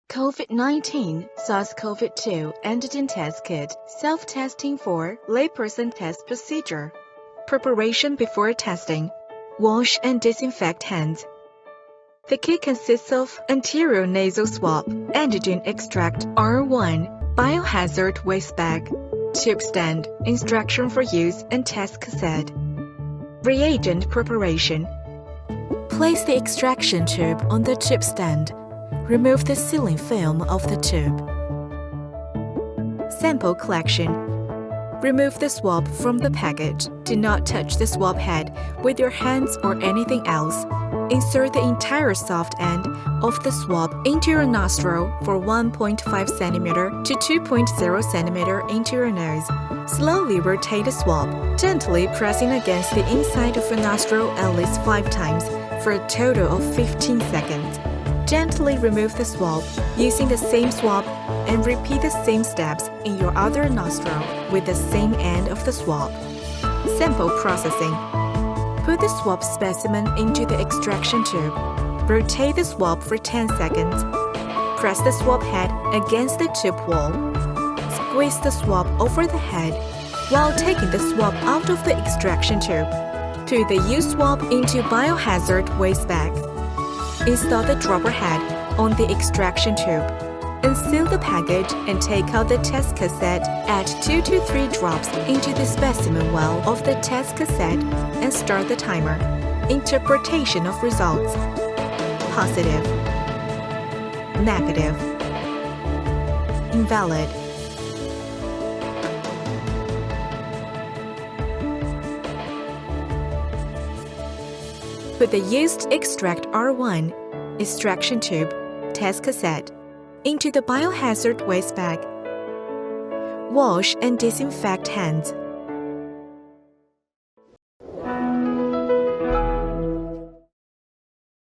COVID-19, SARS-CoV-2 antigen test kit, self-testing for layperson test procedure. Preparation before testing. Wash and disinfect hands. The kit consists of anterior nasal swab, antigen extract R1, biohazard waste bag, tube stand, instruction for use and test cassette. Reagent preparation. Place the extraction tube on the tube stand. Remove the sealing film of the tube. Sample collection. Remove the swab from the package. Do not touch the swab head with your hands or anything else. Insert the entire soft end of the swab into your nostril for 1.5 cm to 2.0 cm into your nose. Slowly rotate the swab, gently pressing against the inside of your nostril at least 5 times for a total of 15 seconds. Gently remove the swab using the same swab and repeat the same steps in your other nostril with the same end of the swab. Sample processing. Put the swab specimen into the extraction tube. Rotate the swab for 10 seconds. Press the swab head against the tube wall. Squeeze the swab over the head while taking the swab out of the extraction tube. Put the used swab into biohazard waste bag. Install the dropper head on the extraction tube. Unseal the package and take out the test cassette. Add 2 to 3 drops into the specimen well of the test cassette and start the timer. Interpretation of results. Positive. Negative. Invalid. Put the used extract R1, extraction tube, test cassette into the biohazard waste bag. Wash and disinfect hands.